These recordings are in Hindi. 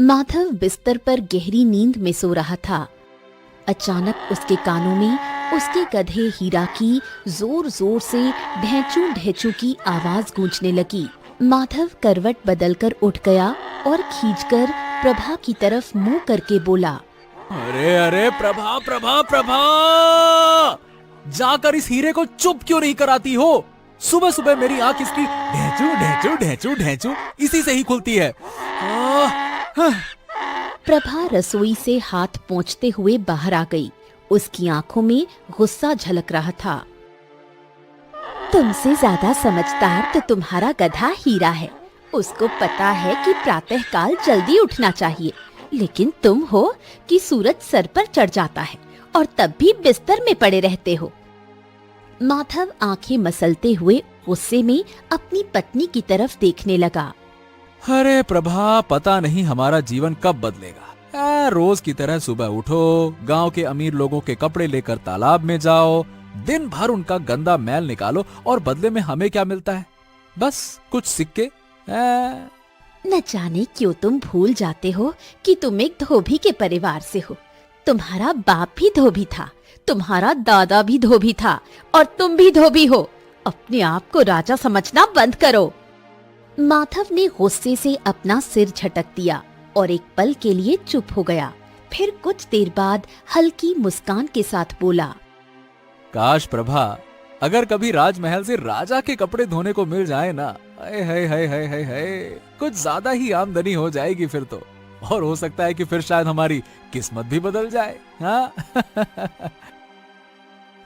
माधव बिस्तर पर गहरी नींद में सो रहा था। अचानक उसके कानों में उसके गधे हीरा की जोर जोर से ढेंचू ढेंचू की आवाज गूंजने लगी। माधव करवट बदलकर उठ गया और खींचकर प्रभा की तरफ मुंह करके बोला, अरे अरे प्रभा प्रभा प्रभा, जाकर इस हीरे को चुप क्यों नहीं कराती हो? सुबह सुबह मेरी आंख इसकी ढेंचू ढेंचू ढेंचू ढेंचू इसी से ही खुलती है। प्रभा रसोई से हाथ पोंछते हुए बाहर आ गई। उसकी आंखों में गुस्सा झलक रहा था। तुमसे ज्यादा समझदार तो तुम्हारा गधा हीरा है। उसको पता है कि प्रातःकाल जल्दी उठना चाहिए, लेकिन तुम हो कि सूरज सर पर चढ़ जाता है और तब भी बिस्तर में पड़े रहते हो। माधव आंखें मसलते हुए गुस्से में अपनी पत्नी की तरफ देखने लगा। अरे प्रभा, पता नहीं हमारा जीवन कब बदलेगा। रोज की तरह सुबह उठो, गांव के अमीर लोगों के कपड़े लेकर तालाब में जाओ, दिन भर उनका गंदा मैल निकालो और बदले में हमें क्या मिलता है? बस कुछ सिक्के। न जाने क्यों तुम भूल जाते हो कि तुम एक धोबी के परिवार से हो। तुम्हारा बाप भी धोबी था, तुम्हारा दादा भी धोबी था और तुम भी धोबी हो। अपने आप को राजा समझना बंद करो। माधव ने गुस्से से अपना सिर झटक दिया और एक पल के लिए चुप हो गया। फिर कुछ देर बाद हल्की मुस्कान के साथ बोला, काश प्रभा, अगर कभी राजमहल से राजा के कपड़े धोने को मिल जाए ना, हाय, कुछ ज्यादा ही आमदनी हो जाएगी फिर तो। और हो सकता है कि फिर शायद हमारी किस्मत भी बदल जाए। हाँ?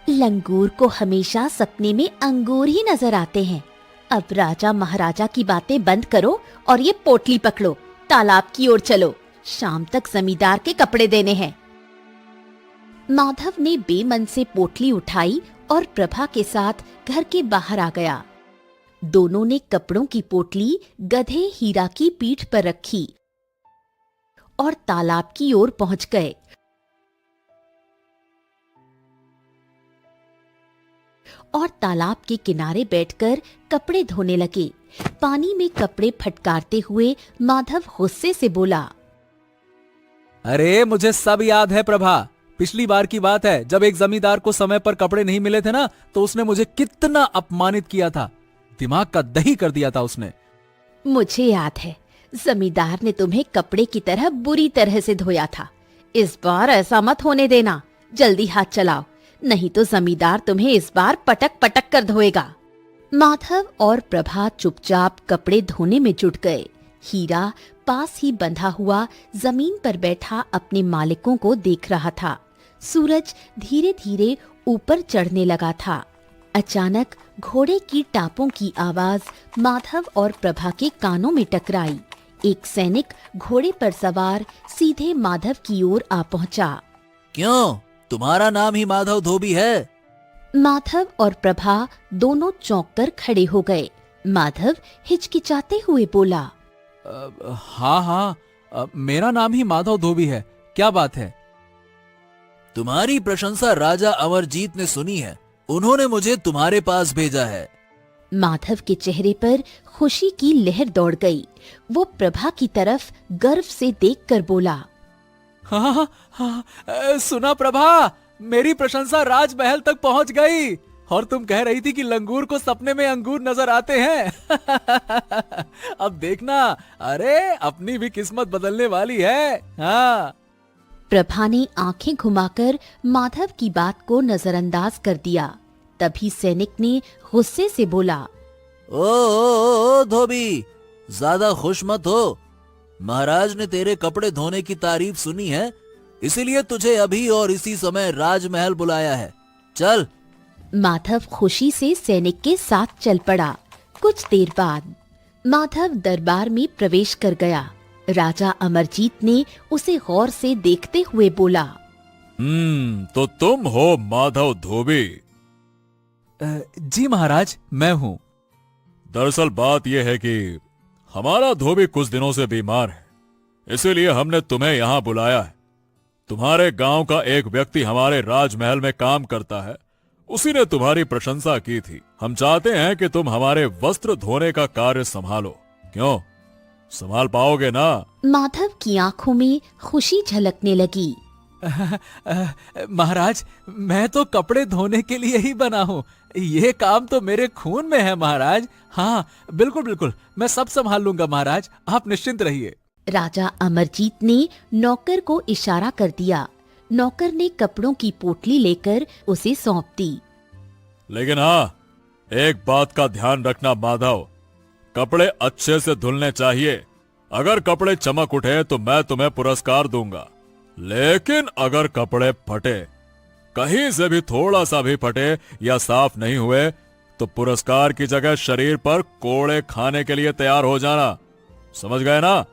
लंगूर को हमेशा सपने में अंगूर ही नजर आते हैं। अब राजा महाराजा की बातें बंद करो और ये पोटली पकड़ो, तालाब की ओर चलो। शाम तक जमींदार के कपड़े देने हैं। माधव ने बेमन से पोटली उठाई और प्रभा के साथ घर के बाहर आ गया। दोनों ने कपड़ों की पोटली गधे हीरा की पीठ पर रखी और तालाब की ओर पहुंच गए। और तालाब के किनारे बैठकर कपड़े धोने लगे। पानी में कपड़े फटकारते हुए माधव गुस्से से बोला, अरे मुझे सब याद है प्रभा। पिछली बार की बात है जब एक जमींदार को समय पर कपड़े नहीं मिले थे ना, तो उसने मुझे कितना अपमानित किया था। दिमाग का दही कर दिया था उसने। मुझे याद है, जमींदार ने तुम्हें कपड़े की तरह बुरी तरह से धोया था। इस बार ऐसा मत होने देना। जल्दी हाथ चलाओ, नहीं तो जमींदार तुम्हें इस बार पटक पटक कर धोएगा। माधव और प्रभा चुपचाप कपड़े धोने में जुट गए। हीरा पास ही बंधा हुआ जमीन पर बैठा अपने मालिकों को देख रहा था। सूरज धीरे धीरे ऊपर चढ़ने लगा था। अचानक घोड़े की टापों की आवाज माधव और प्रभा के कानों में टकराई। एक सैनिक घोड़े पर सवार सीधे माधव की ओर आ पहुंचा। क्यों, तुम्हारा नाम ही माधव धोबी है? माधव और प्रभा दोनों चौंक कर खड़े हो गए। माधव हिचकिचाते हुए बोला, हाँ, मेरा नाम ही माधव धोबी है। क्या बात है? तुम्हारी प्रशंसा राजा अमरजीत ने सुनी है। उन्होंने मुझे तुम्हारे पास भेजा है। माधव के चेहरे पर खुशी की लहर दौड़ गई। वो प्रभा की तरफ गर्व से देखकर बोला, हाँ, सुना प्रभा, मेरी प्रशंसा राजमहल तक पहुंच गई। और तुम कह रही थी कि लंगूर को सपने में अंगूर नजर आते हैं। अब देखना, अरे अपनी भी किस्मत बदलने वाली है। हाँ। प्रभा ने आंखें घुमाकर माधव की बात को नजरअंदाज कर दिया। तभी सैनिक ने गुस्से से बोला, ओ धोबी, ज्यादा खुश मत हो। महाराज ने तेरे कपड़े धोने की तारीफ सुनी है, इसीलिए तुझे अभी और इसी समय राजमहल बुलाया है। चल। माधव खुशी से सैनिक के साथ चल पड़ा। कुछ देर बाद माधव दरबार में प्रवेश कर गया। राजा अमरजीत ने उसे गौर से देखते हुए बोला, तो तुम हो माधव धोबी? जी महाराज, मैं हूँ। दरअसल बात यह है कि हमारा धोबी कुछ दिनों से बीमार है, इसीलिए हमने तुम्हें यहाँ बुलाया है। तुम्हारे गांव का एक व्यक्ति हमारे राजमहल में काम करता है, उसी ने तुम्हारी प्रशंसा की थी। हम चाहते हैं कि तुम हमारे वस्त्र धोने का कार्य संभालो। क्यों, संभाल पाओगे ना? माधव की आंखों में खुशी झलकने लगी। महाराज, मैं तो कपड़े धोने के लिए ही बना हूँ। ये काम तो मेरे खून में है महाराज। हाँ, बिल्कुल बिल्कुल, मैं सब संभाल लूंगा महाराज, आप निश्चिंत रहिए। राजा अमरजीत ने नौकर को इशारा कर दिया। नौकर ने कपड़ों की पोटली लेकर उसे सौंप दी। लेकिन हाँ, एक बात का ध्यान रखना माधव, कपड़े अच्छे से धुलने चाहिए। अगर कपड़े चमक उठे तो मैं तुम्हें पुरस्कार दूंगा, लेकिन अगर कपड़े फटे, कहीं से भी थोड़ा सा भी फटे या साफ नहीं हुए, तो पुरस्कार की जगह शरीर पर कोड़े खाने के लिए तैयार हो जाना। समझ गए ना?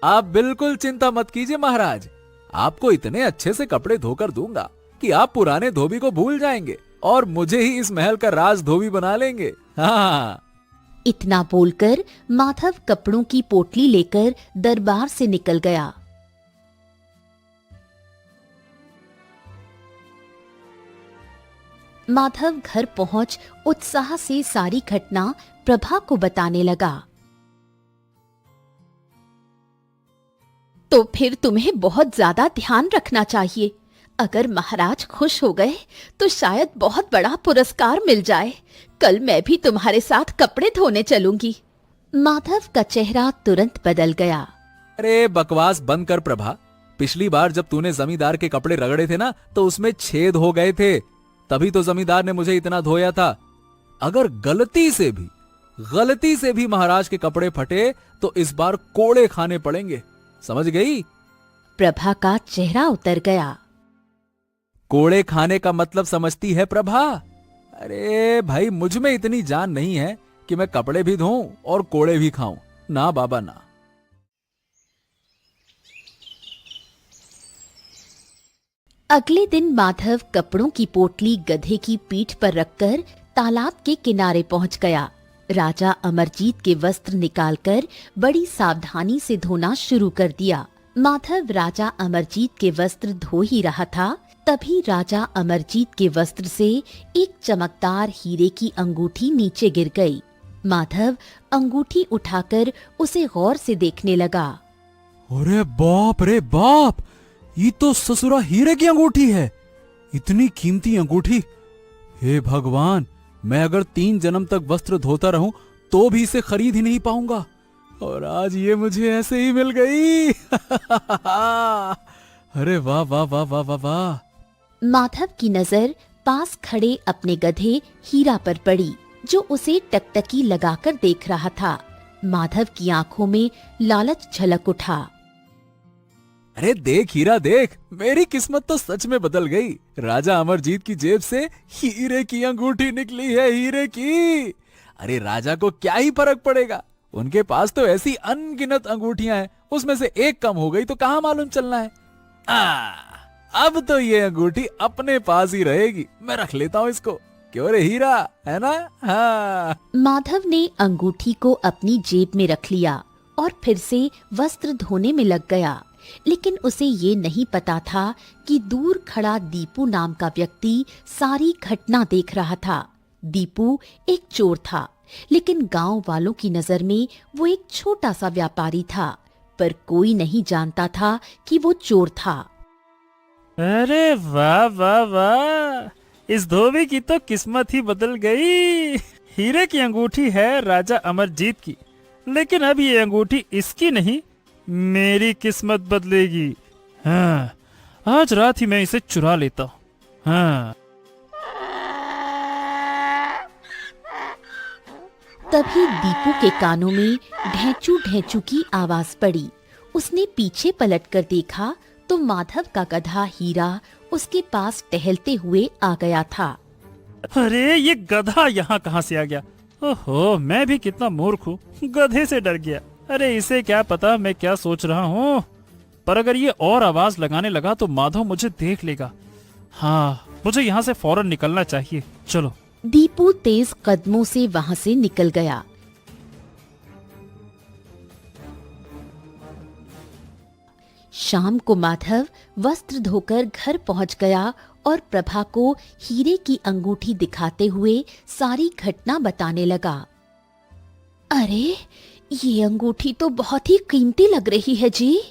आप बिल्कुल चिंता मत कीजिए महाराज, आपको इतने अच्छे से कपड़े धोकर दूंगा कि आप पुराने धोबी को भूल जाएंगे और मुझे ही इस महल का राज धोबी बना लेंगे। हाँ। इतना बोलकर माधव कपड़ों की पोटली लेकर दरबार से निकल गया। माधव घर पहुंच उत्साह से सारी घटना प्रभा को बताने लगा। तो फिर तुम्हें बहुत ज्यादा ध्यान रखना चाहिए। अगर महाराज खुश हो गए तो शायद बहुत बड़ा पुरस्कार मिल जाए। कल मैं भी तुम्हारे साथ कपड़े धोने चलूंगी। माधव का चेहरा तुरंत बदल गया। अरे बकवास बंद कर प्रभा, पिछली बार जब तूने जमींदार के कपड़े रगड़े थे ना, तो उसमें छेद हो गए थे, तभी तो जमींदार ने मुझे इतना धोया था। अगर गलती से भी महाराज के कपड़े फटे तो इस बार कोड़े खाने पड़ेंगे, समझ गई? प्रभा का चेहरा उतर गया। कोड़े खाने का मतलब समझती है प्रभा? अरे भाई, मुझ में इतनी जान नहीं है कि मैं कपड़े भी धोऊं और कोड़े भी खाऊं। ना बाबा ना। अगले दिन माधव कपड़ों की पोटली गधे की पीठ पर रखकर तालाब के किनारे पहुंच गया। राजा अमरजीत के वस्त्र निकालकर बड़ी सावधानी से धोना शुरू कर दिया। माधव राजा अमरजीत के वस्त्र धो ही रहा था, तभी राजा अमरजीत के वस्त्र से एक चमकदार हीरे की अंगूठी नीचे गिर गई। माधव अंगूठी उठाकर उसे गौर से देखने लगा। अरे बाप रे बाप, ये तो ससुरा हीरे की अंगूठी है। इतनी कीमती अंगूठी, हे भगवान, मैं अगर 3 जन्म तक वस्त्र धोता रहूं तो भी इसे खरीद ही नहीं पाऊंगा, और आज ये मुझे ऐसे ही मिल गई। अरे वाह वाह वाह वाह वाह वाह। माधव की नजर पास खड़े अपने गधे हीरा पर पड़ी, जो उसे टकटकी लगाकर देख रहा था। माधव की आंखों में लालच झलक उठा। अरे देख हीरा देख, मेरी किस्मत तो सच में बदल गई। राजा अमरजीत की जेब से हीरे की अंगूठी निकली है, हीरे की। अरे राजा को क्या ही फर्क पड़ेगा, उनके पास तो ऐसी अनगिनत अंगूठियां हैं, उसमें से एक कम हो गई तो कहां मालूम चलना है। अब तो ये अंगूठी अपने पास ही रहेगी, मैं रख लेता हूँ इसको। क्यों रे हीरा, है ना? हाँ। माधव ने अंगूठी को अपनी जेब में रख लिया और फिर से वस्त्र धोने में लग गया। लेकिन उसे ये नहीं पता था कि दूर खड़ा दीपू नाम का व्यक्ति सारी घटना देख रहा था। दीपू एक चोर था, लेकिन गांव वालों की नजर में वो एक छोटा सा व्यापारी था, पर कोई नहीं जानता था कि वो चोर था। अरे वाह वाह वाह, इस धोबी की तो किस्मत ही बदल गई। हीरे की अंगूठी है राजा अमरजीत की, लेकिन अब ये अंगूठी इसकी नहीं, मेरी किस्मत बदलेगी। हाँ, आज रात ही मैं इसे चुरा लेता हूँ। हाँ। तभी दीपू के कानों में ढेंचू ढेंचू की आवाज पड़ी। उसने पीछे पलटकर देखा तो माधव का गधा हीरा उसके पास टहलते हुए आ गया था। अरे ये गधा यहाँ कहाँ से आ गया? ओहो, मैं भी कितना मूर्ख हूँ, गधे से डर गया। अरे इसे क्या पता मैं क्या सोच रहा हूँ, पर अगर ये और आवाज लगाने लगा तो माधव मुझे देख लेगा। हाँ, मुझे यहाँ से फौरन निकलना चाहिए। चलो। दीपू तेज कदमों से वहां से निकल गया। शाम को माधव वस्त्र धोकर घर पहुंच गया और प्रभा को हीरे की अंगूठी दिखाते हुए सारी घटना बताने लगा। अरे ये अंगूठी तो बहुत ही कीमती लग रही है जी।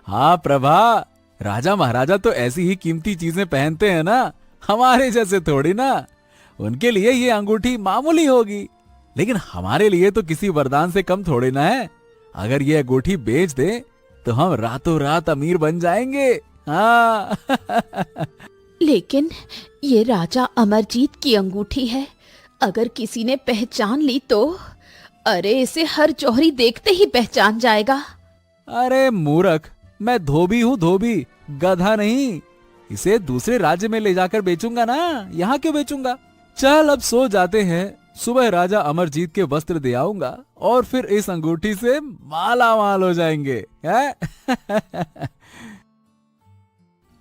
हाँ प्रभा, राजा महाराजा तो ऐसी ही कीमती चीजें पहनते हैं ना, हमारे जैसे थोड़ी ना। उनके लिए ये अंगूठी मामूली होगी, लेकिन हमारे लिए तो किसी वरदान से कम थोड़ी ना है। अगर ये अंगूठी बेच दे तो हम रातों रात अमीर बन जाएंगे। हाँ। लेकिन ये राजा अमरजीत की अंगूठी है, अगर किसी ने पहचान ली तो? अरे इसे हर जौहरी देखते ही पहचान जाएगा। अरे मूर्ख, मैं धोबी हूँ, धोबी, गधा नहीं। इसे दूसरे राज्य में ले जाकर बेचूंगा ना, यहाँ क्यों बेचूंगा। चल अब सो जाते हैं, सुबह राजा अमरजीत के वस्त्र दे आऊंगा और फिर इस अंगूठी से माला माल हो जाएंगे।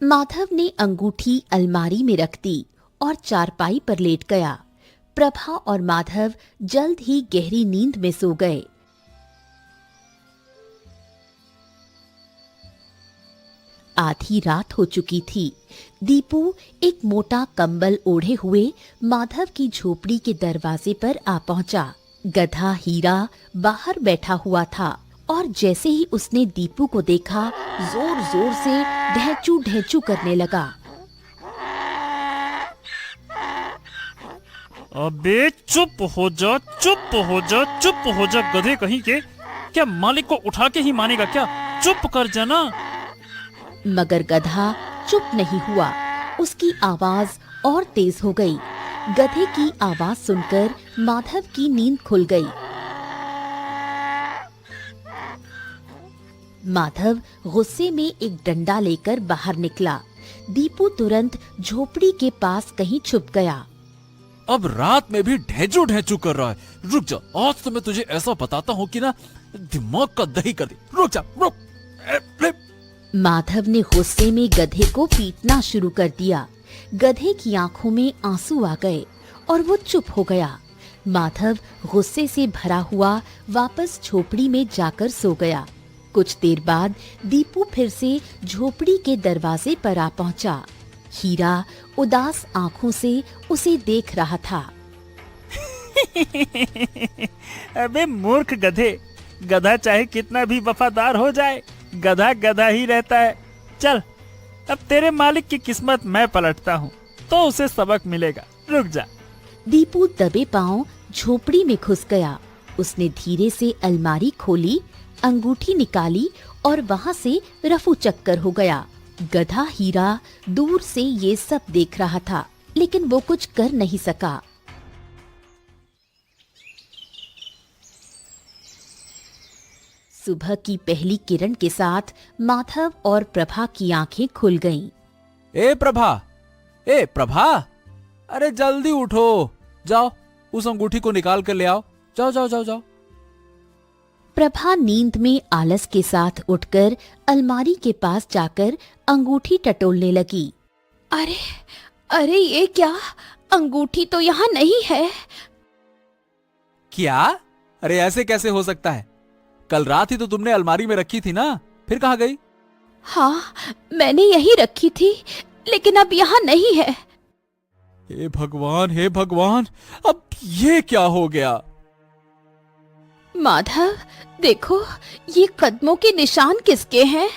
माधव ने अंगूठी अलमारी में रख दी और चारपाई पर लेट गया। प्रभा और माधव जल्द ही गहरी नींद में सो गए। आधी रात हो चुकी थी। दीपू एक मोटा कंबल ओढ़े हुए माधव की झोपड़ी के दरवाजे पर आ पहुंचा। गधा हीरा बाहर बैठा हुआ था और जैसे ही उसने दीपू को देखा, जोर जोर से ढेंचू ढेंचू करने लगा। अबे चुप हो जा, चुप हो जा, चुप हो जा गधे कहीं के। क्या मालिक को उठा के ही मानेगा क्या? चुप कर जाना। मगर गधा चुप नहीं हुआ। उसकी आवाज और तेज हो गई। गधे की आवाज सुनकर माधव की नींद खुल गई। माधव गुस्से में एक डंडा लेकर बाहर निकला। दीपू तुरंत झोपड़ी के पास कहीं छुप गया। अब रात में भी ढेंचू ढेंचू कर रहा है। रुक जा, आज तो मैं तुझे ऐसा बताता हूँ कि ना दिमाग का दही कर दे। रुक जा, रुक। माधव ने गुस्से में गधे को पीटना शुरू कर दिया। गधे की आंखों में आंसू आ गए और वो चुप हो गया। माधव गुस्से से भरा हुआ वापस झोपड़ी में जाकर सो गया। कुछ देर बाद दीपू फिर से झोपड़ी के दरवाजे पर आ पहुंचा। हीरा उदास आंखों से उसे देख रहा था। अबे मूर्ख गधे, गधा चाहे कितना भी वफादार हो जाए, गधा गधा ही रहता है। चल, अब तेरे मालिक की किस्मत मैं पलटता हूँ तो उसे सबक मिलेगा। रुक जा। दीपू दबे पांव झोपड़ी में घुस गया। उसने धीरे से अलमारी खोली, अंगूठी निकाली और वहां से रफू चक्कर हो गया। गधा हीरा दूर से ये सब देख रहा था, लेकिन वो कुछ कर नहीं सका। सुबह की पहली किरण के साथ माधव और प्रभा की आंखें खुल गईं। ए प्रभा, ए प्रभा, अरे जल्दी उठो, जाओ उस अंगूठी को निकाल कर ले आओ। जाओ जाओ जाओ जाओ। प्रभा नींद में आलस के साथ उठकर अलमारी के पास जाकर अंगूठी टटोलने लगी। अरे अरे ये क्या, अंगूठी तो यहाँ नहीं है। क्या? अरे ऐसे कैसे हो सकता है? कल रात ही तो तुमने अलमारी में रखी थी ना, फिर कहाँ गई? हाँ, मैंने यही रखी थी, लेकिन अब यहाँ नहीं है। हे भगवान, हे भगवान, अब ये क्या हो गया? माधव देखो, ये कदमों के निशान किसके हैं?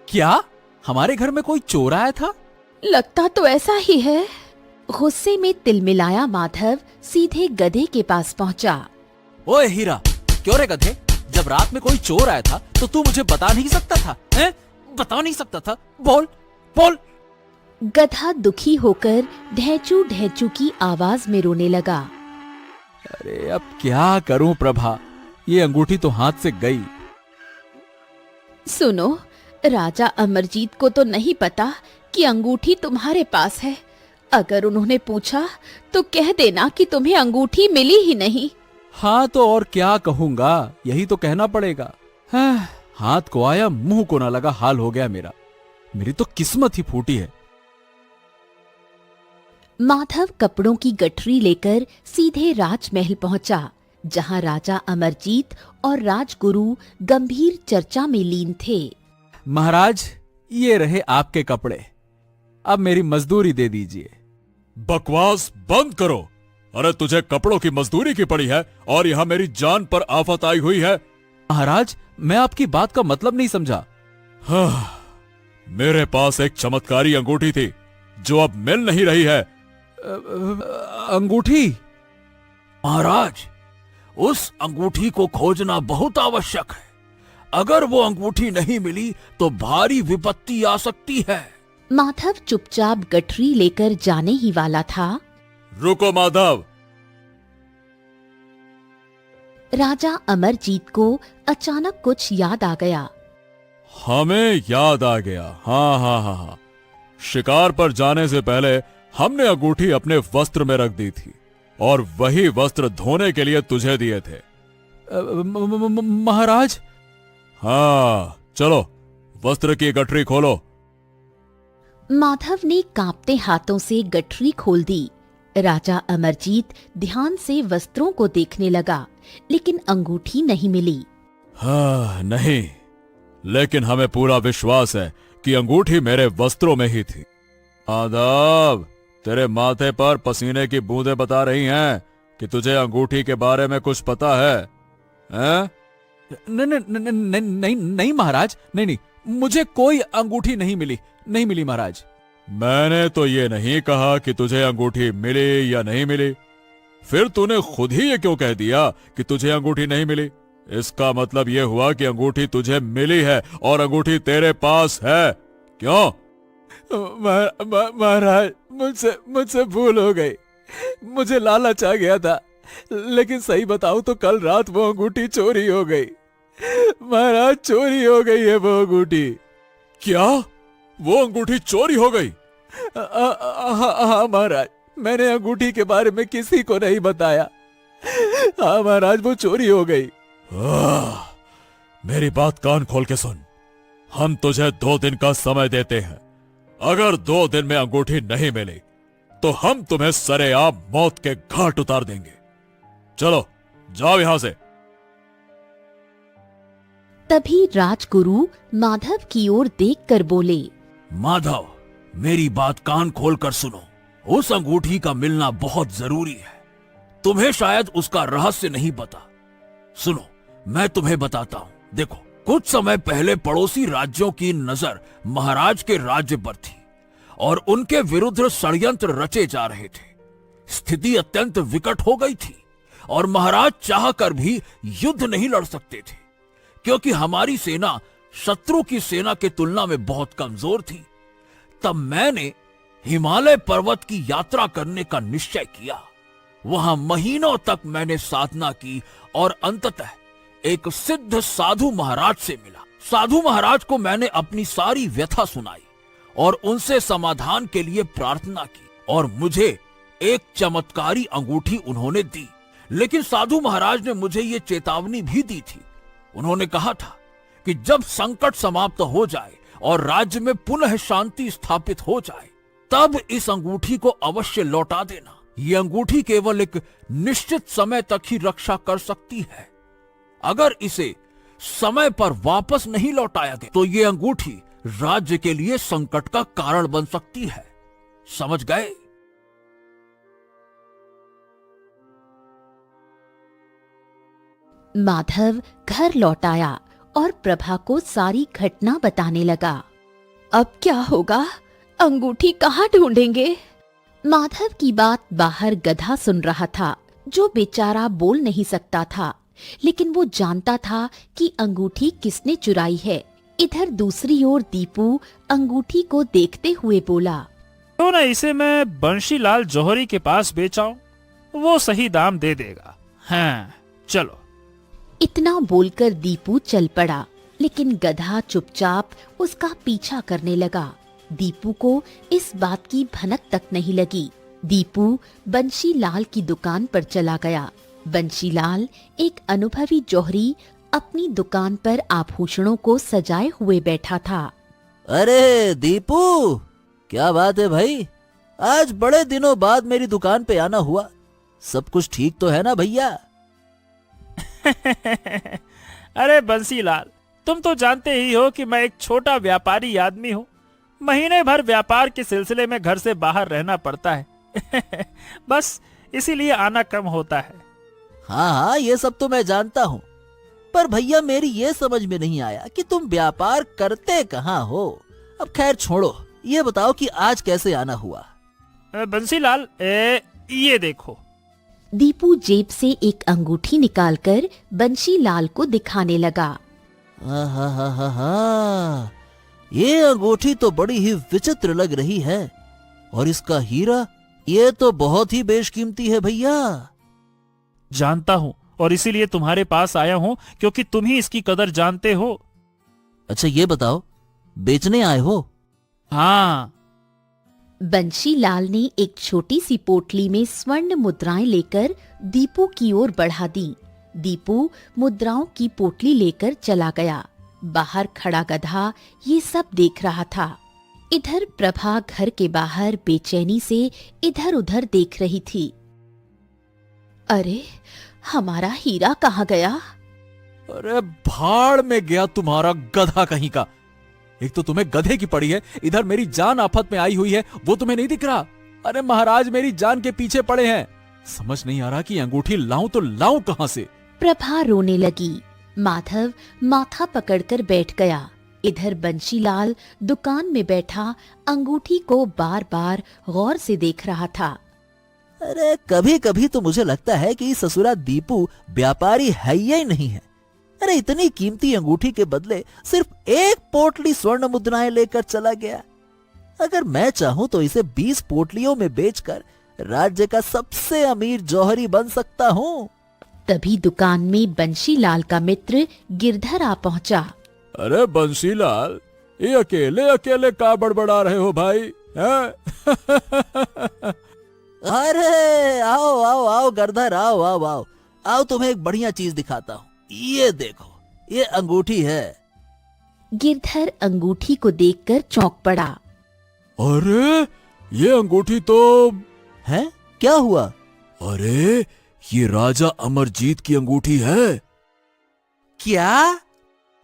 क्या हमारे घर में कोई चोर आया था? लगता तो ऐसा ही है। गुस्से में तिलमिलाया माधव सीधे गधे के पास पहुंचा। ओए हीरा, क्यों रे गधे, जब रात में कोई चोर आया था तो तू मुझे बता नहीं सकता था? हैं? बता नहीं सकता था? बोल बोल। गधा दुखी होकर ढेंचू ढेंचू की आवाज में रोने लगा। अरे अब क्या करूं प्रभा, ये अंगूठी तो हाथ से गई। सुनो, राजा अमरजीत को तो नहीं पता कि अंगूठी तुम्हारे पास है। अगर उन्होंने पूछा तो कह देना कि तुम्हें अंगूठी मिली ही नहीं। हाँ तो और क्या कहूंगा, यही तो कहना पड़ेगा। हाँ, हाथ को आया मुंह को ना लगा हाल हो गया मेरा। मेरी तो किस्मत ही फूटी है। माधव कपड़ों की गठरी लेकर सीधे राजमहल पहुंचा, जहां राजा अमरजीत और राजगुरु गंभीर चर्चा में लीन थे। महाराज, ये रहे आपके कपड़े, अब मेरी मजदूरी दे दीजिए। बकवास बंद करो। अरे तुझे कपड़ों की मजदूरी की पड़ी है और यहाँ मेरी जान पर आफत आई हुई है। महाराज, मैं आपकी बात का मतलब नहीं समझा। हाँ, मेरे पास एक चमत्कारी अंगूठी थी जो अब मिल नहीं रही है। अंगूठी? महाराज, उस अंगूठी को खोजना बहुत आवश्यक है। अगर वो अंगूठी नहीं मिली तो भारी विपत्ति आ सकती है। माधव चुपचाप गठरी लेकर जाने ही वाला था। रुको माधव। राजा अमरजीत को अचानक कुछ याद आ गया। हमें याद आ गया। हाँ हाँ हाँ हाँ, शिकार पर जाने से पहले हमने अंगूठी अपने वस्त्र में रख दी थी और वही वस्त्र धोने के लिए तुझे दिए थे। महाराज? हाँ, चलो वस्त्र की गठरी खोलो। माधव ने कांपते हाथों से गठरी खोल दी। राजा अमरजीत ध्यान से वस्त्रों को देखने लगा, लेकिन अंगूठी नहीं मिली। हाँ नहीं, लेकिन हमें पूरा विश्वास है कि अंगूठी मेरे वस्त्रों में ही थी। माधव, तेरे माथे पर पसीने की बूंदें बता रही हैं कि तुझे अंगूठी के बारे में कुछ पता है, हैं? नहीं महाराज, नहीं, मुझे कोई अंगूठी नहीं मिली महाराज। मैंने तो ये नहीं कहा कि तुझे अंगूठी मिली या नहीं मिली। फिर तूने खुद ही ये क्यों कह दिया कि तुझे अंगूठी नहीं मिली? इसका मतलब ये हुआ कि अंगूठी तुझे मिली है और अंगूठी तेरे पास है। क्यों? महाराज, मुझसे भूल हो गई। मुझे लालच आ गया था, लेकिन सही बताऊं तो कल रात वो अंगूठी चोरी हो गई। महाराज, चोरी हो गई है वो अंगूठी। क्या? वो अंगूठी चोरी हो गई? हाँ महाराज, मैंने अंगूठी के बारे में किसी को नहीं बताया। हाँ महाराज, वो चोरी हो गई। मेरी बात कान खोल के सुन। हम तुझे 2 दिन का समय देते हैं। अगर 2 दिन में अंगूठी नहीं मिली तो हम तुम्हें सरेआम मौत के घाट उतार देंगे। चलो जाओ यहां से। तभी राजगुरु माधव की ओर देखकर बोले, माधव, मेरी बात कान खोलकर सुनो। उस अंगूठी का मिलना बहुत जरूरी है। तुम्हें शायद उसका रहस्य नहीं पता। सुनो, मैं तुम्हें बताता हूं। देखो, कुछ समय पहले पड़ोसी राज्यों की नजर महाराज के राज्य पर थी और उनके विरुद्ध षड्यंत्र रचे जा रहे थे। स्थिति अत्यंत विकट हो गई थी और महाराज चाहकर भी युद्ध नहीं लड़ सकते थे, क्योंकि हमारी सेना शत्रु की सेना के तुलना में बहुत कमजोर थी। तब मैंने हिमालय पर्वत की यात्रा करने का निश्चय किया। वहां महीनों तक मैंने साधना की और अंततः एक सिद्ध साधु महाराज से मिला। साधु महाराज को मैंने अपनी सारी व्यथा सुनाई और उनसे समाधान के लिए प्रार्थना की और मुझे एक चमत्कारी अंगूठी उन्होंने दी। लेकिन साधु महाराज ने मुझे ये चेतावनी भी दी थी। उन्होंने कहा था कि जब संकट समाप्त हो जाए और राज्य में पुनः शांति स्थापित हो जाए, तब इस अंगूठी को अवश्य लौटा देना। ये अंगूठी केवल एक निश्चित समय तक ही रक्षा कर सकती है। अगर इसे समय पर वापस नहीं लौटाया गया तो ये अंगूठी राज्य के लिए संकट का कारण बन सकती है। समझ गए? माधव घर लौट आया और प्रभा को सारी घटना बताने लगा। अब क्या होगा? अंगूठी कहाँ ढूंढेंगे? माधव की बात बाहर गधा सुन रहा था, जो बेचारा बोल नहीं सकता था, लेकिन वो जानता था कि अंगूठी किसने चुराई है। इधर दूसरी ओर दीपू अंगूठी को देखते हुए बोला, तो ना इसे मैं बंशीलाल जौहरी के पास बेचाऊं, वो सही दाम दे देगा। हाँ, चलो। इतना बोलकर दीपू चल पड़ा, लेकिन गधा चुपचाप उसका पीछा करने लगा। दीपू को इस बात की भनक तक नहीं लगी। दीपू बंशीलाल की दुकान पर चला गया। बंशीलाल एक अनुभवी जौहरी अपनी दुकान पर आभूषणों को सजाए हुए बैठा था। अरे दीपू, क्या बात है भाई? आज बड़े दिनों बाद मेरी दुकान पे आना हुआ। सब कुछ ठीक तो है ना भैया? अरे बंसीलाल, तुम तो जानते ही हो कि मैं एक छोटा व्यापारी आदमी हूँ। महीने भर व्यापार के सिलसिले में घर से बाहर रहना पड़ता है। बस इसीलिए आना कम होता है। हाँ हाँ, ये सब तो मैं जानता हूँ, पर भैया मेरी ये समझ में नहीं आया कि तुम व्यापार करते कहाँ हो। अब खैर छोड़ो, ये बताओ कि आज कैसे आना हुआ। बंसीलाल, ये देखो। दीपू जेब से एक अंगूठी निकालकर बंशीलाल को दिखाने लगा। हा, ये अंगूठी तो बड़ी ही विचित्र लग रही है, और इसका हीरा ये तो बहुत ही बेशकीमती है भैया। जानता हूँ, और इसीलिए तुम्हारे पास आया हूँ, क्योंकि तुम ही इसकी कदर जानते हो। अच्छा ये बताओ, बेचने आए हो? हाँ। बंशीलाल ने एक छोटी सी पोटली में स्वर्ण मुद्राएं लेकर दीपू की ओर बढ़ा दी। दीपू मुद्राओं की पोटली लेकर चला गया। बाहर खड़ा गधा ये सब देख रहा था। इधर प्रभा घर के बाहर बेचैनी से इधर उधर देख रही थी। अरे, हमारा हीरा कहाँ गया? अरे भाड़ में गया तुम्हारा गधा कहीं का। एक तो तुम्हें गधे की पड़ी है, इधर मेरी जान आफत में आई हुई है, वो तुम्हें नहीं दिख रहा? अरे महाराज मेरी जान के पीछे पड़े हैं। समझ नहीं आ रहा कि अंगूठी लाऊं तो लाऊं कहां से। प्रभा रोने लगी। माधव माथा पकड़कर बैठ गया। इधर बंशीलाल दुकान में बैठा अंगूठी को बार बार गौर से देख रहा था। अरे कभी कभी तो मुझे लगता है कि ससुरा दीपू व्यापारी है ही नहीं है। अरे इतनी कीमती अंगूठी के बदले सिर्फ एक पोटली स्वर्ण मुद्राएं लेकर चला गया। अगर मैं चाहूं तो इसे 20 पोटलियों में बेचकर राज्य का सबसे अमीर जौहरी बन सकता हूं। तभी दुकान में बंशीलाल का मित्र गिरधर आ पहुंचा। अरे बंसीलाल, ये अकेले अकेले का बड़बड़ा रहे हो भाई, हैं? अरे आओ आओ आओ गिरधर, आओ आओ आओ आओ, तुम्हें एक बढ़िया चीज दिखाता हूँ। ये देखो, ये अंगूठी है। गिरधर अंगूठी को देखकर चौंक पड़ा। अरे ये अंगूठी तो है? क्या हुआ? अरे ये राजा अमरजीत की अंगूठी है। क्या?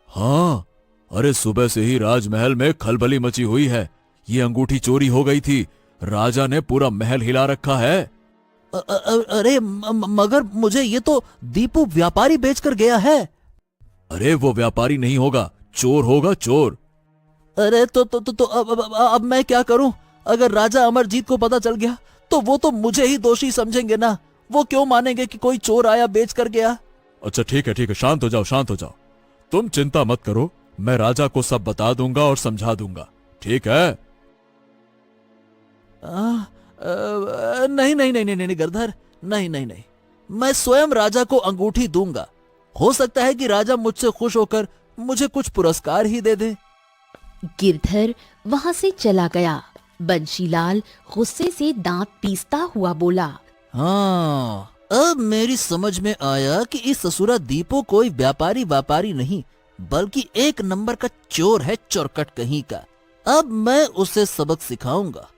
हाँ, अरे सुबह से ही राजमहल में खलबली मची हुई है। ये अंगूठी चोरी हो गई थी, राजा ने पूरा महल हिला रखा है। अरे मगर मुझे ये तो दीपू व्यापारी बेचकर गया है। अरे वो व्यापारी नहीं होगा, चोर होगा, चोर। अरे तो अब मैं क्या करूं? अगर राजा अमरजीत को पता चल गया तो वो तो मुझे ही दोषी समझेंगे ना। वो क्यों मानेंगे कि कोई चोर आया बेच कर गया? अच्छा ठीक है, शांत हो जाओ, शांत हो जाओ। तुम चिंता मत करो, मैं राजा को सब बता दूंगा और समझा दूंगा, ठीक है? नहीं नहीं नहीं नहीं नहीं गिरधर, नहीं नहीं नहीं, मैं स्वयं राजा को अंगूठी दूंगा। हो सकता है कि राजा मुझसे खुश होकर मुझे कुछ पुरस्कार ही दे दे। गिरधर वहां से चला गया। बंशीलाल गुस्से से दांत पीसता हुआ बोला। हाँ, अब मेरी समझ में आया कि इस ससुरा दीपू कोई व्यापारी नहीं, बल्कि एक नंबर का चोर है, चोरकट कहीं का। अब मैं उसे सबक सिखाऊंगा।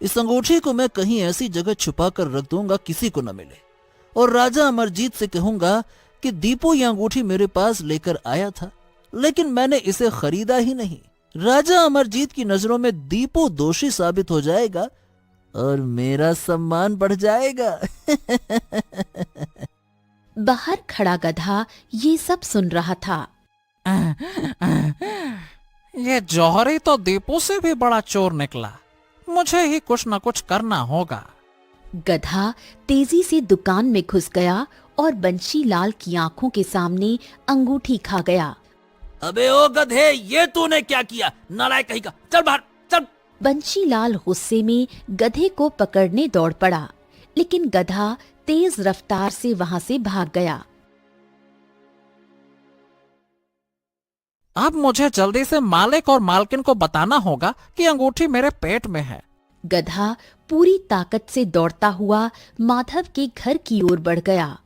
इस अंगूठी को मैं कहीं ऐसी जगह छुपा कर रख दूंगा किसी को न मिले, और राजा अमरजीत से कहूंगा कि दीपू ये अंगूठी मेरे पास लेकर आया था, लेकिन मैंने इसे खरीदा ही नहीं। राजा अमरजीत की नजरों में दीपू दोषी साबित हो जाएगा और मेरा सम्मान बढ़ जाएगा। बाहर खड़ा गधा ये सब सुन रहा था। ये जौहरी तो दीपू से भी बड़ा चोर निकला। मुझे ही कुछ न कुछ करना होगा। गधा तेजी से दुकान में घुस गया और बंशीलाल की आंखों के सामने अंगूठी खा गया। अबे ओ गधे, ये तूने क्या किया? नालायक कहीं का, चल बाहर चल। बंशीलाल गुस्से में गधे को पकड़ने दौड़ पड़ा, लेकिन गधा तेज रफ्तार से वहां से भाग गया। अब मुझे जल्दी से मालिक और मालकिन को बताना होगा कि अंगूठी मेरे पेट में है। गधा पूरी ताकत से दौड़ता हुआ माधव के घर की ओर बढ़ गया।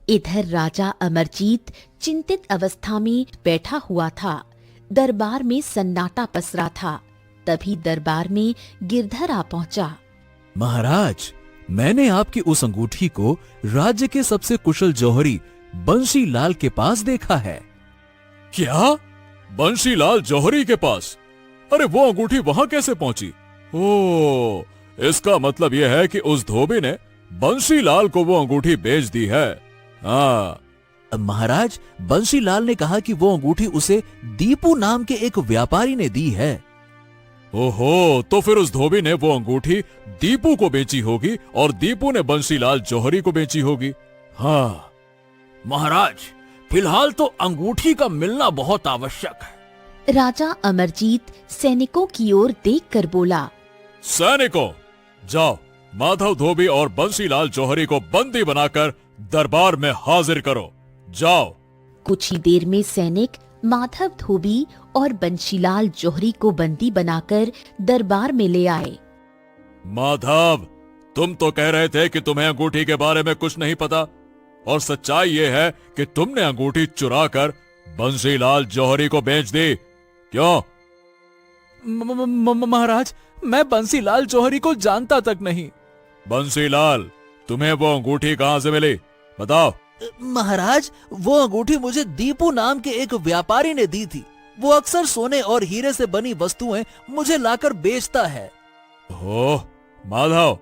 इधर राजा अमरजीत चिंतित अवस्था में बैठा हुआ था। दरबार में सन्नाटा पसरा था। तभी दरबार में गिरधर आ पहुंचा। महाराज, मैंने आपकी उस अंगूठी को राज्य के सबसे कुशल जौहरी बंशीलाल के पास देखा है। क्या? बंशीलाल जौहरी के पास? अरे वो अंगूठी वहां कैसे पहुंची? ओह, इसका मतलब यह है कि उस धोबी ने बंसीलाल को वो अंगूठी बेच दी है। हाँ। महाराज, बंसीलाल ने कहा कि वो अंगूठी उसे दीपू नाम के एक व्यापारी ने दी है। ओहो, तो फिर उस धोबी ने वो अंगूठी दीपू को बेची होगी और दीपू ने बंसीलाल जौहरी को बेची होगी। हाँ महाराज, फिलहाल तो अंगूठी का मिलना बहुत आवश्यक है। राजा अमरजीत सैनिकों की ओर देखकर बोला, सैनिकों, जाओ माधव धोबी और बंसीलाल जौहरी को बंदी बनाकर दरबार में हाजिर करो। जाओ। कुछ ही देर में सैनिक माधव धोबी और बंशीलाल जौहरी को बंदी बनाकर दरबार में ले आए। माधव, तुम तो कह रहे थे कि तुम्हें अंगूठी के बारे में कुछ नहीं पता, और सच्चाई ये है कि तुमने अंगूठी चुरा कर बंसीलाल जौहरी को बेच दी। क्यों? महाराज, मैं बंसीलाल जौहरी को जानता तक नहीं। बंसीलाल, तुम्हें वो अंगूठी कहां से मिली, बताओ। महाराज, वो अंगूठी मुझे दीपू नाम के एक व्यापारी ने दी थी। वो अक्सर सोने और हीरे से बनी वस्तुएं मुझे लाकर बेचता है। ओह माधव,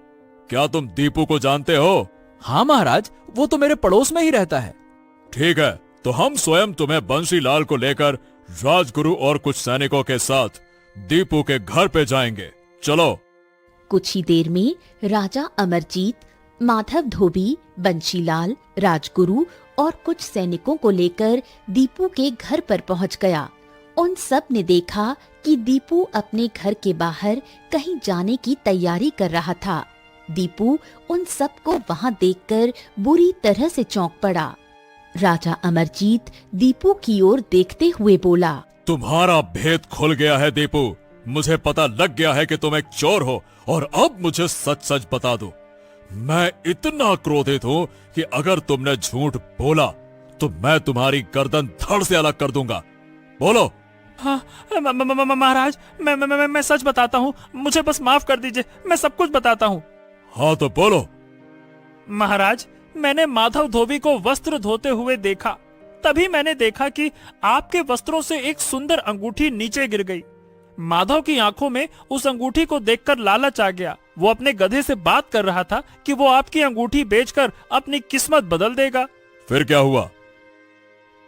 क्या तुम दीपू को जानते हो? हाँ महाराज, वो तो मेरे पड़ोस में ही रहता है। ठीक है, तो हम स्वयं तुम्हें बंसीलाल को लेकर राजगुरु और कुछ सैनिकों के साथ दीपू के घर पे जाएंगे। चलो। कुछ ही देर में राजा अमरजीत माधव धोबी, बंशीलाल, राजगुरु और कुछ सैनिकों को लेकर दीपू के घर पर पहुंच गया। उन सब ने देखा कि दीपू अपने घर के बाहर कहीं जाने की तैयारी कर रहा था। दीपू उन सब को वहां देखकर बुरी तरह से चौंक पड़ा। राजा अमरजीत दीपू की ओर देखते हुए बोला, तुम्हारा भेद खुल गया है दीपू। मुझे पता लग गया है कि तुम एक चोर हो, और अब मुझे सच सच बता दो। मैं इतना क्रोधित हूँ कि अगर तुमने झूठ बोला तो मैं तुम्हारी गर्दन धड़ से अलग कर दूंगा। बोलो। हाँ महाराज, मैं सच बताता हूँ, मुझे बस माफ कर दीजिए, मैं सब कुछ बताता हूँ। हाँ तो बोलो। महाराज, मैंने माधव धोबी को वस्त्र धोते हुए देखा। तभी मैंने देखा कि आपके वस्त्रों से एक सुंदर अंगूठी नीचे गिर गई। माधव की आंखों में उस अंगूठी को देखकर लालच आ गया। वो अपने गधे से बात कर रहा था कि वो आपकी अंगूठी बेचकर अपनी किस्मत बदल देगा। फिर क्या हुआ?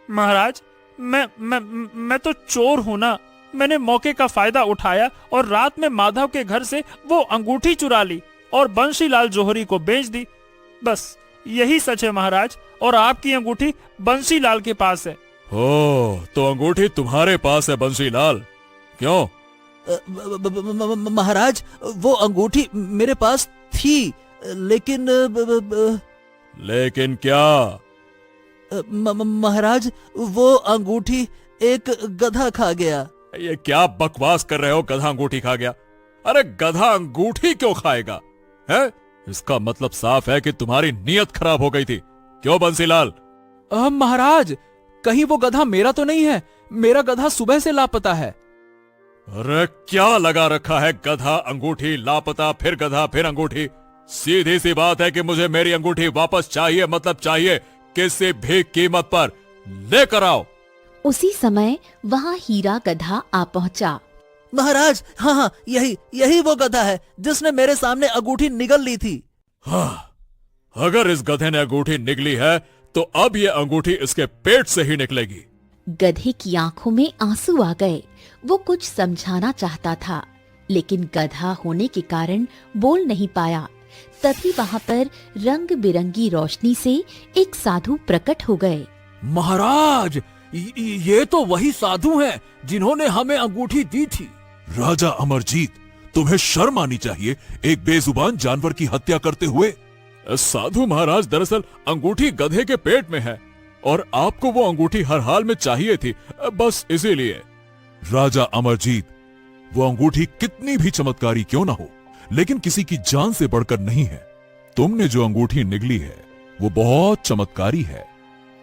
महाराज, मैं तो चोर हूं ना। मैंने मौके का फायदा उठाया और रात में माधव के घर से वो अंगूठी चुरा ली और बंशीलाल जौहरी को बेच दी। बस यही सच है महाराज, और आपकी अंगूठी बंशीलाल के पास है। ओह, तो अंगूठी तुम्हारे पास है बंसीलाल? क्यों? महाराज, वो अंगूठी मेरे पास थी, लेकिन लेकिन क्या? महाराज, वो अंगूठी एक गधा खा गया। ये क्या बकवास कर रहे हो? गधा अंगूठी खा गया? अरे गधा अंगूठी क्यों खाएगा है? इसका मतलब साफ है कि तुम्हारी नीयत खराब हो गई थी। क्यों बंसीलाल? महाराज, कहीं वो गधा मेरा तो नहीं है। मेरा गधा सुबह से लापता है। अरे क्या लगा रखा है? गधा, अंगूठी, लापता, फिर गधा, फिर अंगूठी। सीधी सी बात है कि मुझे मेरी अंगूठी वापस चाहिए, मतलब चाहिए, किसी भी कीमत पर। लेकर आओ। उसी समय वहां हीरा गधा आ पहुंचा। महाराज, हाँ, यही वो गधा है जिसने मेरे सामने अंगूठी निगल ली थी। हाँ, अगर इस गधे ने अंगूठी निगली है तो अब ये अंगूठी इसके पेट से ही निकलेगी। गधे की आंखों में आंसू आ गए। वो कुछ समझाना चाहता था, लेकिन गधा होने के कारण बोल नहीं पाया। तभी वहां पर रंग बिरंगी रोशनी से एक साधु प्रकट हो गए। महाराज, ये तो वही साधु हैं जिन्होंने हमें अंगूठी दी थी। राजा अमरजीत, तुम्हें शर्म आनी चाहिए, एक बेजुबान जानवर की हत्या करते हुए। साधु महाराज, दरअसल अंगूठी गधे के पेट में है और आपको वो अंगूठी हर हाल में चाहिए थी, बस इसीलिए। राजा अमरजीत, वो अंगूठी कितनी भी चमत्कारी क्यों ना हो, लेकिन किसी की जान से बढ़कर नहीं है। तुमने जो अंगूठी निगली है वो बहुत चमत्कारी है।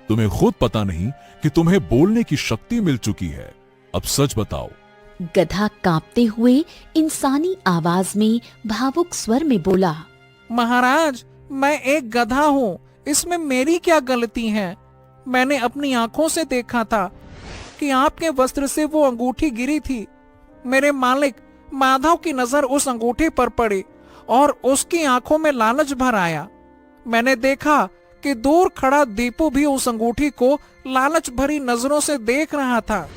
तुम्हें खुद पता नहीं कि तुम्हें बोलने की शक्ति मिल चुकी है। अब सच बताओ। गधा कांपते हुए इंसानी आवाज में भावुक स्वर में बोला, महाराज, मैं एक गधा हूँ, इसमें मेरी क्या गलती है? मैंने अपनी आंखों से देखा था कि आपके वस्त्र से वो अंगूठी गिरी थी। मेरे मालिक माधव की नजर उस अंगूठी पर पड़ी और उसकी आंखों में लालच भर आया। मैंने देखा कि दूर खड़ा दीपू भी उस अंगूठी को लालच भरी नजरों से देख रहा था।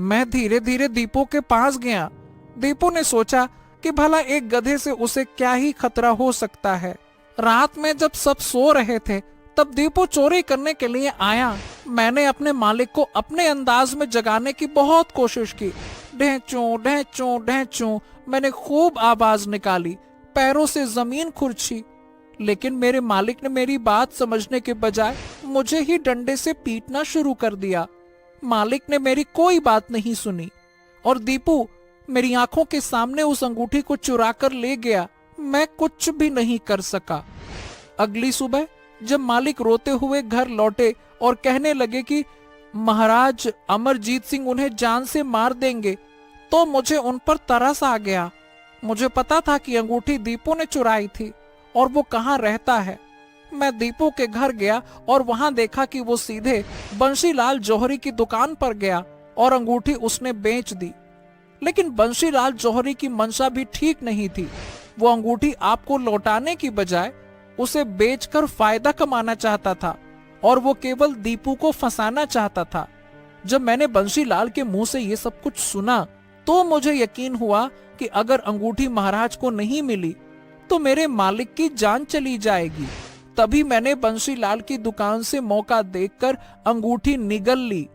मैं धीरे धीरे दीपू के पास गया। दीपू ने सोचा कि भला एक गधे से उसे क्या ही खतरा हो सकता है। रात में जब सब सो रहे थे तब दीपू चोरी करने के लिए आया। मैंने अपने मालिक को अपने अंदाज में जगाने की बहुत कोशिश की। ढेंचू ढेंचू ढेंचू मैंने खूब आवाज निकाली, पैरों से जमीन खुरची, लेकिन मेरे मालिक ने मेरी बात समझने के बजाय मुझे ही डंडे से पीटना शुरू कर दिया। मालिक ने मेरी कोई बात नहीं सुनी और दीपू मेरी आंखों के सामने उस अंगूठी को चुरा कर ले गया। मैं कुछ भी नहीं कर सका। अगली सुबह जब मालिक रोते हुए घर लौटे और कहने लगे कि महाराज अमरजीत सिंह उन्हें जान से मार देंगे, तो मुझे उन पर तरस आ गया। मुझे पता था कि अंगूठी दीपू ने चुराई थी और वो कहाँ रहता है। मैं दीपू के घर गया और वहां देखा कि वो सीधे बंशीलाल जौहरी की दुकान पर गया और अंगूठी उसने बेच दी। लेकिन बंशीलाल जौहरी की मंशा भी ठीक नहीं थी। वो अंगूठी आपको लौटाने की बजाय उसे बेचकर फायदा कमाना चाहता था और वो केवल दीपू को फंसाना चाहता था। जब मैंने बंशीलाल के मुंह से ये सब कुछ सुना तो मुझे यकीन हुआ कि अगर अंगूठी महाराज को नहीं मिली तो मेरे मालिक की जान चली जाएगी। तभी मैंने बंशीलाल की दुकान से मौका देखकर अंगूठी निगल ली।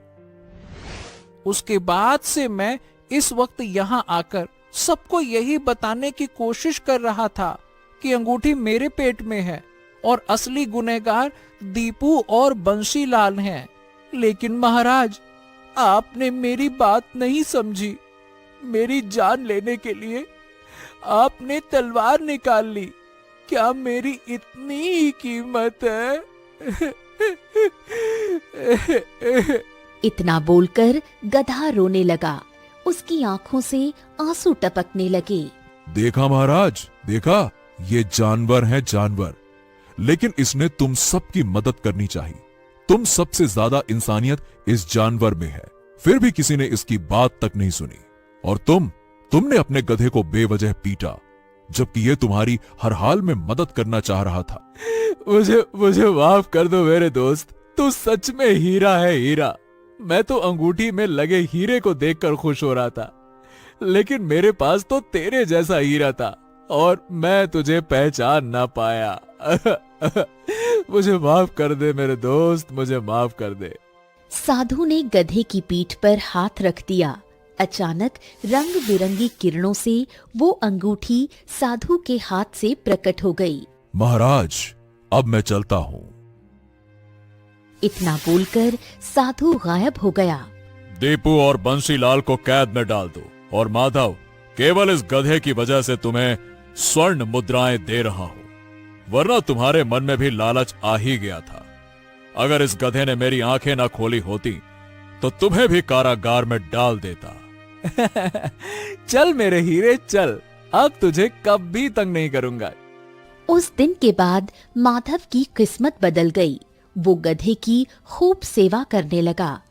उसके बाद से मैं इस वक्त यहाँ आकर सबको यही बताने की कोशिश कर रहा था कि अंगूठी मेरे पेट में है और असली गुनहगार दीपू और बंशीलाल हैं। लेकिन महाराज, आपने मेरी बात नहीं समझी। मेरी जान लेने के लिए आपने तलवार निकाल ली। क्या मेरी इतनी ही कीमत है? इतना बोलकर गधा रोने लगा। उसकी आंखों से आंसू टपकने लगे। देखा महाराज, देखा, ये जानवर है जानवर, लेकिन इसने तुम सबकी मदद करनी चाहिए। तुम सबसे ज्यादा इंसानियत इस जानवर में है, फिर भी किसी ने इसकी बात तक नहीं सुनी। और तुमने अपने गधे को बेवजह पीटा, जबकि ये तुम्हारी हर हाल में मदद करना चाह रहा था। मुझे माफ कर दो मेरे दोस्त, तू सच में हीरा है, हीरा। मैं तो अंगूठी में लगे हीरे को देखकर खुश हो रहा था, लेकिन मेरे पास तो तेरे जैसा हीरा था और मैं तुझे पहचान ना पाया। मुझे माफ कर दे मेरे दोस्त, मुझे माफ कर दे। साधु ने गधे की पीठ पर हाथ रख दिया। अचानक रंग बिरंगी किरणों से वो अंगूठी साधु के हाथ से प्रकट हो गई। महाराज, अब मैं चलता हूं। इतना बोलकर साधु गायब हो गया। दीपू और बंशीलाल को कैद में डाल दो और माधव, केवल इस गधे की वजह से तुम्हें स्वर्ण मुद्राएं दे रहा हूं, वरना तुम्हारे मन में भी लालच आ ही गया था। अगर इस गधे ने मेरी आंखें ना खोली होती तो तुम्हें भी कारागार में डाल देता। चल मेरे हीरे चल, अब तुझे कभी तंग नहीं करूंगा। उस दिन के बाद माधव की किस्मत बदल गई। वो गधे की खूब सेवा करने लगा